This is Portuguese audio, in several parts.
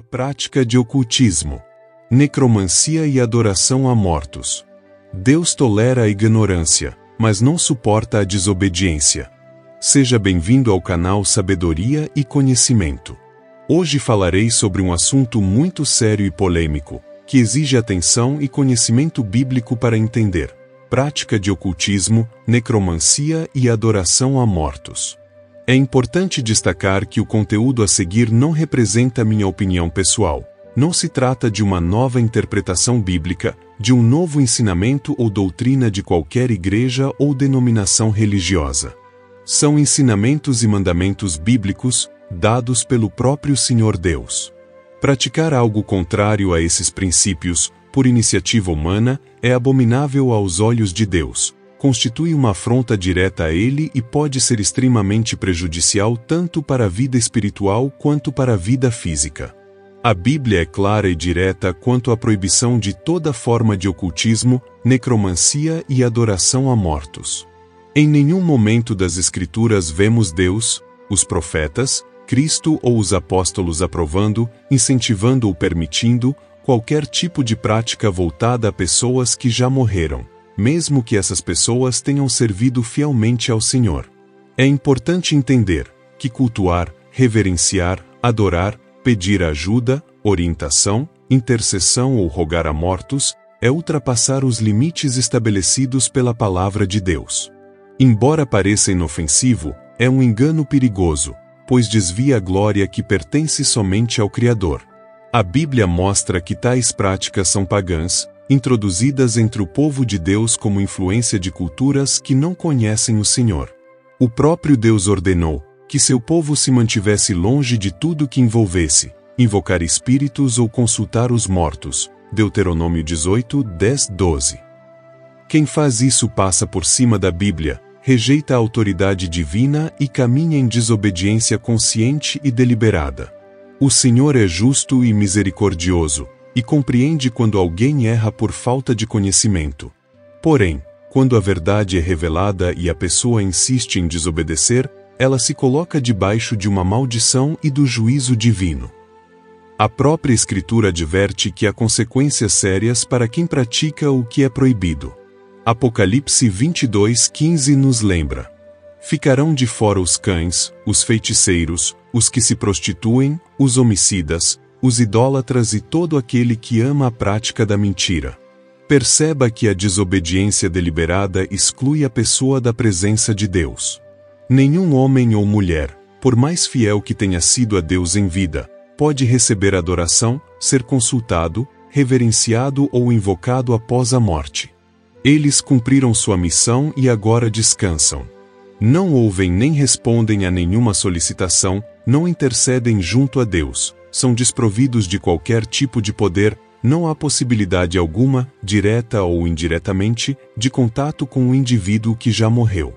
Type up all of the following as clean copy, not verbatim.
A prática de ocultismo, necromancia e adoração a mortos. Deus tolera a ignorância, mas não suporta a desobediência. Seja bem-vindo ao canal Sabedoria e Conhecimento. Hoje falarei sobre um assunto muito sério e polêmico, que exige atenção e conhecimento bíblico para entender: prática de ocultismo, necromancia e adoração a mortos. É importante destacar que o conteúdo a seguir não representa minha opinião pessoal. Não se trata de uma nova interpretação bíblica, de um novo ensinamento ou doutrina de qualquer igreja ou denominação religiosa. São ensinamentos e mandamentos bíblicos, dados pelo próprio Senhor Deus. Praticar algo contrário a esses princípios, por iniciativa humana, é abominável aos olhos de Deus, constitui uma afronta direta a Ele e pode ser extremamente prejudicial tanto para a vida espiritual quanto para a vida física. A Bíblia é clara e direta quanto à proibição de toda forma de ocultismo, necromancia e adoração a mortos. Em nenhum momento das Escrituras vemos Deus, os profetas, Cristo ou os apóstolos aprovando, incentivando ou permitindo qualquer tipo de prática voltada a pessoas que já morreram, mesmo que essas pessoas tenham servido fielmente ao Senhor. É importante entender que cultuar, reverenciar, adorar, pedir ajuda, orientação, intercessão ou rogar a mortos é ultrapassar os limites estabelecidos pela palavra de Deus. Embora pareça inofensivo, é um engano perigoso, pois desvia a glória que pertence somente ao Criador. A Bíblia mostra que tais práticas são pagãs, introduzidas entre o povo de Deus como influência de culturas que não conhecem o Senhor. O próprio Deus ordenou que seu povo se mantivesse longe de tudo que envolvesse invocar espíritos ou consultar os mortos. Deuteronômio 18, 10, 12. Quem faz isso passa por cima da Bíblia, rejeita a autoridade divina e caminha em desobediência consciente e deliberada. O Senhor é justo e misericordioso, e compreende quando alguém erra por falta de conhecimento. Porém, quando a verdade é revelada e a pessoa insiste em desobedecer, ela se coloca debaixo de uma maldição e do juízo divino. A própria Escritura adverte que há consequências sérias para quem pratica o que é proibido. Apocalipse 22:15 nos lembra: ficarão de fora os cães, os feiticeiros, os que se prostituem, os homicidas, os idólatras e todo aquele que ama a prática da mentira. Perceba que a desobediência deliberada exclui a pessoa da presença de Deus. Nenhum homem ou mulher, por mais fiel que tenha sido a Deus em vida, pode receber adoração, ser consultado, reverenciado ou invocado após a morte. Eles cumpriram sua missão e agora descansam. Não ouvem nem respondem a nenhuma solicitação, não intercedem junto a Deus, são desprovidos de qualquer tipo de poder, não há possibilidade alguma, direta ou indiretamente, de contato com o indivíduo que já morreu.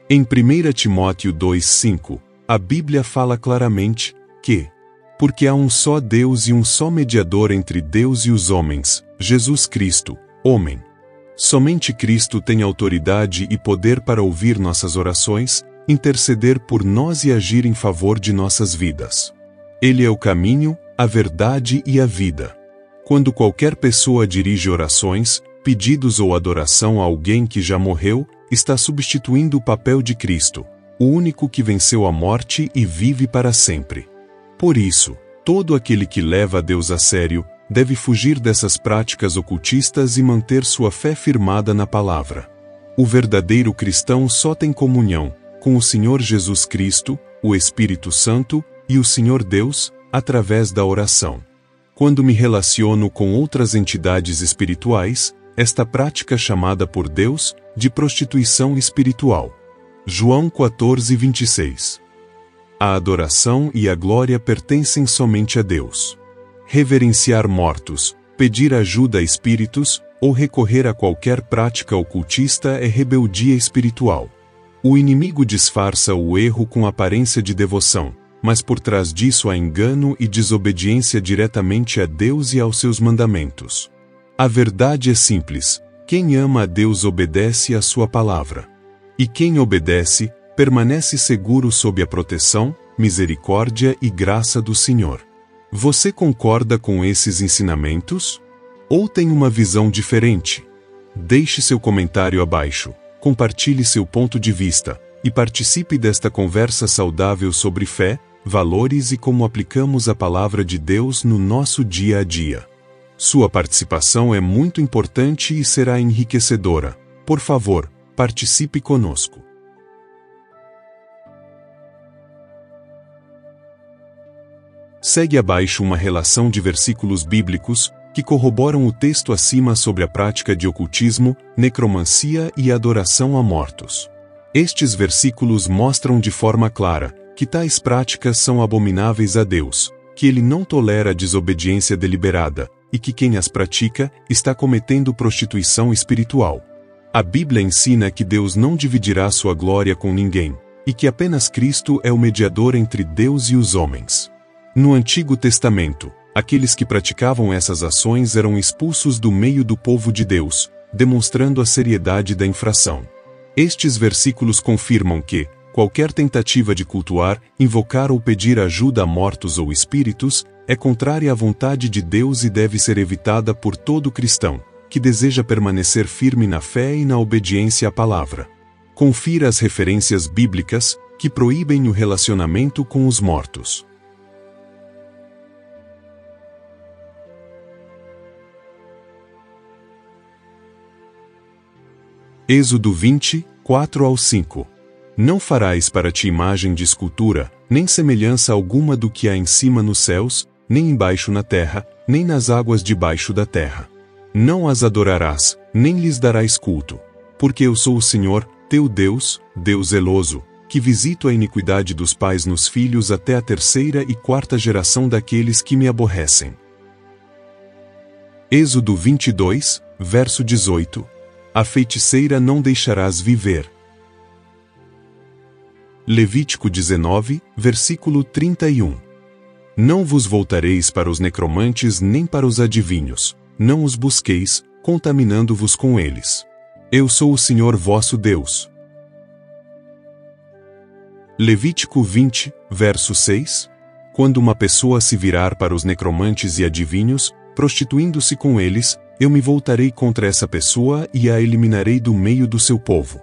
Em 1 Timóteo 2,5, a Bíblia fala claramente que, porque há um só Deus e um só mediador entre Deus e os homens, Jesus Cristo, homem. Somente Cristo tem autoridade e poder para ouvir nossas orações, interceder por nós e agir em favor de nossas vidas. Ele é o caminho, a verdade e a vida. Quando qualquer pessoa dirige orações, pedidos ou adoração a alguém que já morreu, está substituindo o papel de Cristo, o único que venceu a morte e vive para sempre. Por isso, todo aquele que leva a Deus a sério, deve fugir dessas práticas ocultistas e manter sua fé firmada na palavra. O verdadeiro cristão só tem comunhão com o Senhor Jesus Cristo, o Espírito Santo e o Senhor Deus, através da oração. Quando me relaciono com outras entidades espirituais, esta prática chamada por Deus de prostituição espiritual. João 14:26. A adoração e a glória pertencem somente a Deus. Reverenciar mortos, pedir ajuda a espíritos, ou recorrer a qualquer prática ocultista é rebeldia espiritual. O inimigo disfarça o erro com aparência de devoção, mas por trás disso há engano e desobediência diretamente a Deus e aos seus mandamentos. A verdade é simples: quem ama a Deus obedece à sua palavra. E quem obedece, permanece seguro sob a proteção, misericórdia e graça do Senhor. Você concorda com esses ensinamentos? Ou tem uma visão diferente? Deixe seu comentário abaixo, compartilhe seu ponto de vista, e participe desta conversa saudável sobre fé, valores e como aplicamos a palavra de Deus no nosso dia a dia. Sua participação é muito importante e será enriquecedora. Por favor, participe conosco. Segue abaixo uma relação de versículos bíblicos que corroboram o texto acima sobre a prática de ocultismo, necromancia e adoração a mortos. Estes versículos mostram de forma clara que tais práticas são abomináveis a Deus, que Ele não tolera a desobediência deliberada, e que quem as pratica está cometendo prostituição espiritual. A Bíblia ensina que Deus não dividirá sua glória com ninguém, e que apenas Cristo é o mediador entre Deus e os homens. No Antigo Testamento, aqueles que praticavam essas ações eram expulsos do meio do povo de Deus, demonstrando a seriedade da infração. Estes versículos confirmam que, qualquer tentativa de cultuar, invocar ou pedir ajuda a mortos ou espíritos, é contrária à vontade de Deus e deve ser evitada por todo cristão, que deseja permanecer firme na fé e na obediência à palavra. Confira as referências bíblicas, que proíbem o relacionamento com os mortos. Êxodo 20, 4-5. Não farás para ti imagem de escultura, nem semelhança alguma do que há em cima nos céus, nem embaixo na terra, nem nas águas debaixo da terra. Não as adorarás, nem lhes darás culto. Porque eu sou o Senhor, teu Deus, Deus zeloso, que visito a iniquidade dos pais nos filhos até a 3ª e 4ª geração daqueles que me aborrecem. Êxodo 22, verso 18. A feiticeira não deixarás viver. Levítico 19, versículo 31. Não vos voltareis para os necromantes nem para os adivinhos, não os busqueis, contaminando-vos com eles. Eu sou o Senhor vosso Deus. Levítico 20, verso 6. Quando uma pessoa se virar para os necromantes e adivinhos, prostituindo-se com eles, eu me voltarei contra essa pessoa e a eliminarei do meio do seu povo.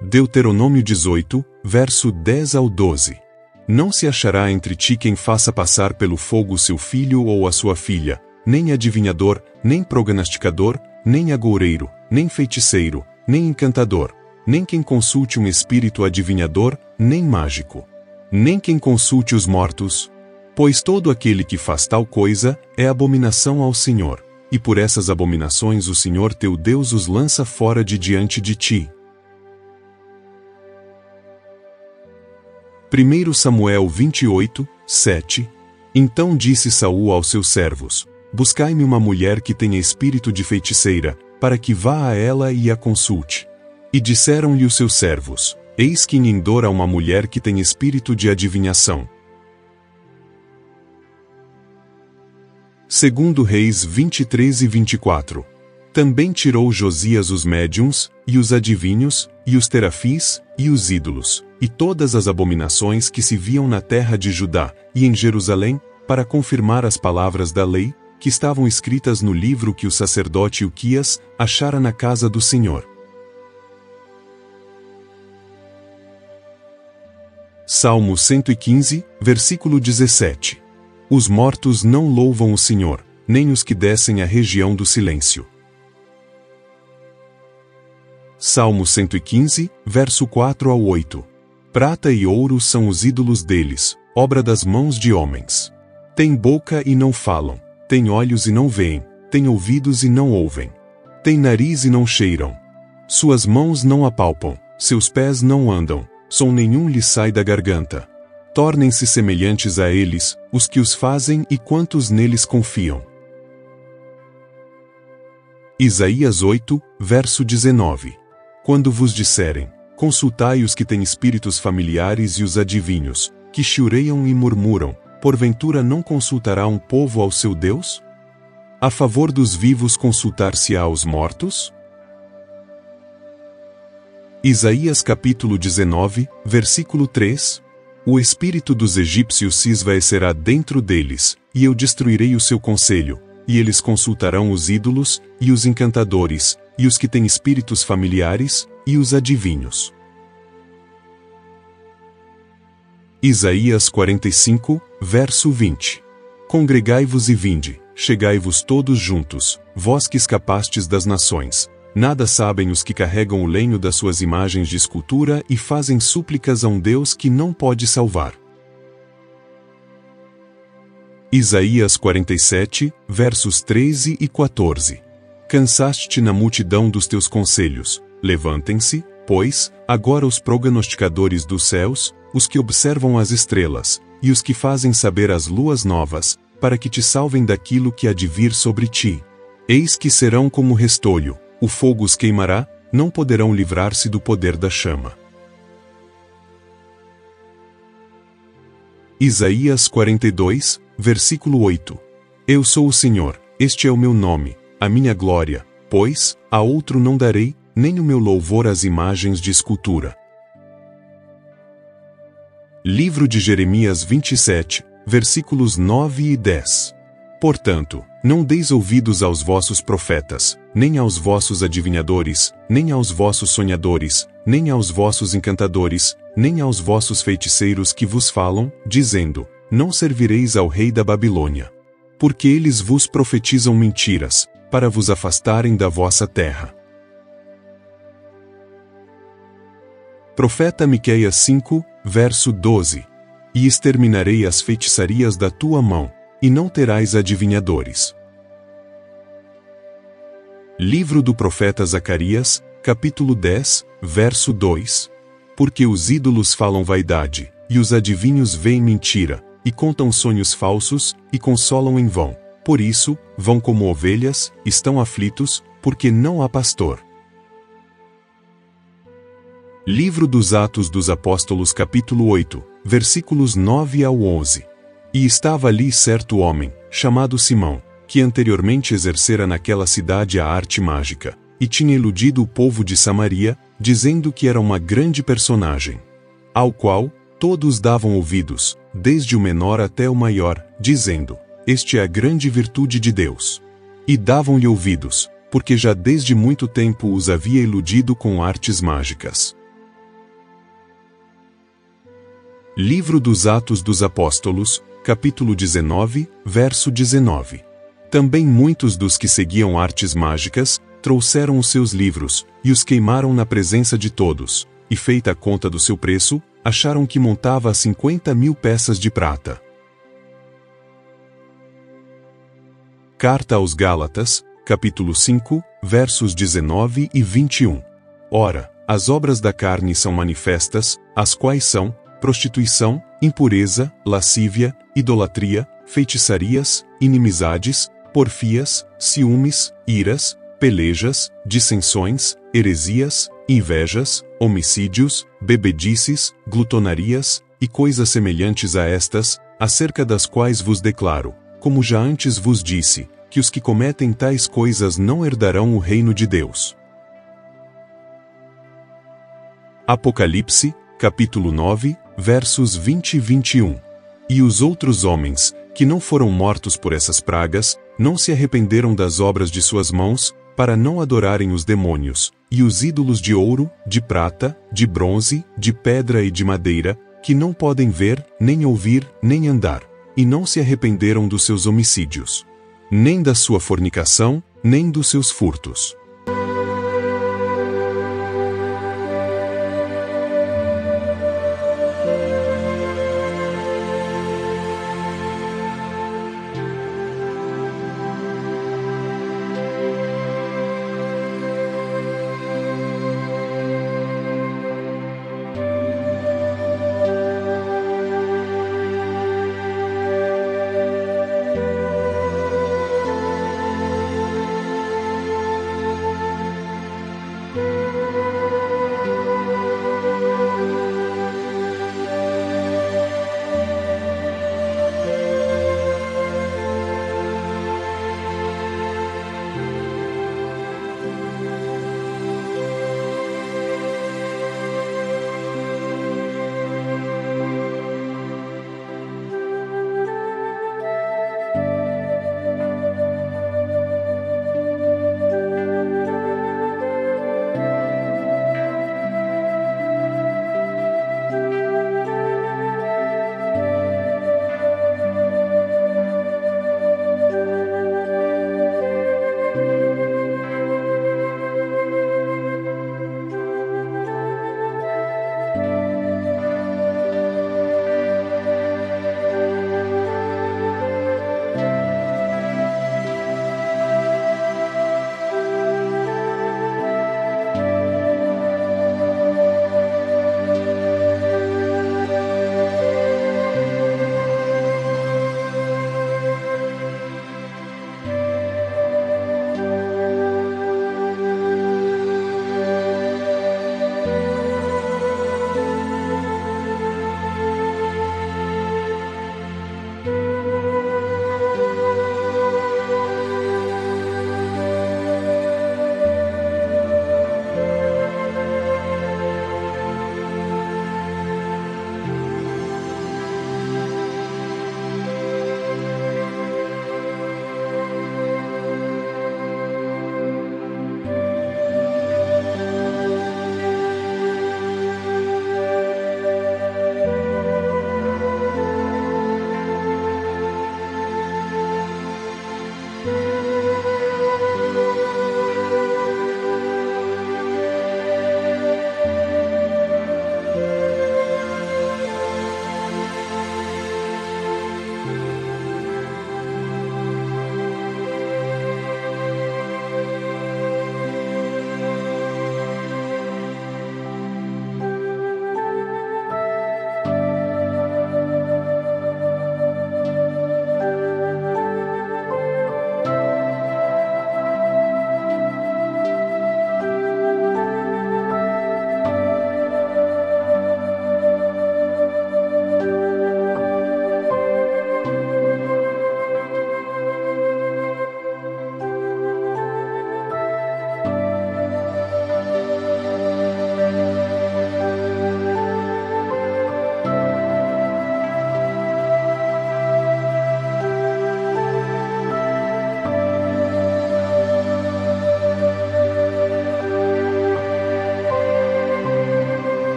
Deuteronômio 18, verso 10-12. Não se achará entre ti quem faça passar pelo fogo seu filho ou a sua filha, nem adivinhador, nem prognosticador, nem agoureiro, nem feiticeiro, nem encantador, nem quem consulte um espírito adivinhador, nem mágico, nem quem consulte os mortos, pois todo aquele que faz tal coisa é abominação ao Senhor, e por essas abominações o Senhor teu Deus os lança fora de diante de ti. 1 Samuel 28, 7. Então disse Saul aos seus servos: Buscai-me uma mulher que tenha espírito de feiticeira, para que vá a ela e a consulte. E disseram-lhe os seus servos: Eis que em Endor há uma mulher que tem espírito de adivinhação. 2 Reis 23 e 24. Também tirou Josias os médiuns, e os adivinhos, e os terafis, e os ídolos, e todas as abominações que se viam na terra de Judá, e em Jerusalém, para confirmar as palavras da lei, que estavam escritas no livro que o sacerdote Uquias achara na casa do Senhor. Salmo 115, versículo 17. Os mortos não louvam o Senhor, nem os que descem à região do silêncio. Salmo 115, verso 4-8. Prata e ouro são os ídolos deles, obra das mãos de homens. Têm boca e não falam, têm olhos e não veem, têm ouvidos e não ouvem. Têm nariz e não cheiram. Suas mãos não apalpam, seus pés não andam, som nenhum lhes sai da garganta. Tornem-se semelhantes a eles, os que os fazem e quantos neles confiam. Isaías 8, verso 19. Quando vos disserem, consultai os que têm espíritos familiares e os adivinhos, que chiureiam e murmuram, porventura não consultará um povo ao seu Deus? A favor dos vivos consultar-se-á aos mortos? Isaías capítulo 19, versículo 3. O espírito dos egípcios se esvaecerá dentro deles, e eu destruirei o seu conselho, e eles consultarão os ídolos, e os encantadores, e os que têm espíritos familiares, e os adivinhos. Isaías 45, verso 20. Congregai-vos e vinde, chegai-vos todos juntos, vós que escapastes das nações. Nada sabem os que carregam o lenho das suas imagens de escultura e fazem súplicas a um Deus que não pode salvar. Isaías 47, versos 13 e 14. Cansaste-te na multidão dos teus conselhos. Levantem-se, pois, agora os prognosticadores dos céus, os que observam as estrelas, e os que fazem saber as luas novas, para que te salvem daquilo que há de vir sobre ti. Eis que serão como restolho, o fogo os queimará, não poderão livrar-se do poder da chama. Isaías 42, versículo 8. Eu sou o Senhor, este é o meu nome, a minha glória, pois, a outro não darei, nem o meu louvor às imagens de escultura. Livro de Jeremias 27, versículos 9 e 10. Portanto, não deis ouvidos aos vossos profetas, nem aos vossos adivinhadores, nem aos vossos sonhadores, nem aos vossos encantadores, nem aos vossos feiticeiros que vos falam, dizendo: não servireis ao rei da Babilônia. Porque eles vos profetizam mentiras, para vos afastarem da vossa terra. Profeta Miqueias 5, verso 12. E exterminarei as feitiçarias da tua mão, e não terás adivinhadores. Livro do profeta Zacarias, capítulo 10, verso 2. Porque os ídolos falam vaidade, e os adivinhos veem mentira, e contam sonhos falsos, e consolam em vão. Por isso, vão como ovelhas, estão aflitos, porque não há pastor. Livro dos Atos dos Apóstolos capítulo 8, versículos 9 ao 11. E estava ali certo homem, chamado Simão, que anteriormente exercera naquela cidade a arte mágica, e tinha iludido o povo de Samaria, dizendo que era uma grande personagem, ao qual todos davam ouvidos, desde o menor até o maior, dizendo: este é a grande virtude de Deus. E davam-lhe ouvidos, porque já desde muito tempo os havia iludido com artes mágicas. Livro dos Atos dos Apóstolos, capítulo 19, verso 19. Também muitos dos que seguiam artes mágicas, trouxeram os seus livros, e os queimaram na presença de todos, e feita a conta do seu preço, acharam que montava a 50.000 peças de prata. Carta aos Gálatas, capítulo 5, versos 19 e 21. Ora, as obras da carne são manifestas, as quais são prostituição, impureza, lascívia, idolatria, feitiçarias, inimizades, porfias, ciúmes, iras, pelejas, dissensões, heresias, invejas, homicídios, bebedices, glutonarias, e coisas semelhantes a estas, acerca das quais vos declaro, como já antes vos disse, que os que cometem tais coisas não herdarão o reino de Deus. Apocalipse, capítulo 9, versos 20 e 21. E os outros homens, que não foram mortos por essas pragas, não se arrependeram das obras de suas mãos, para não adorarem os demônios, e os ídolos de ouro, de prata, de bronze, de pedra e de madeira, que não podem ver, nem ouvir, nem andar, e não se arrependeram dos seus homicídios, nem da sua fornicação, nem dos seus furtos.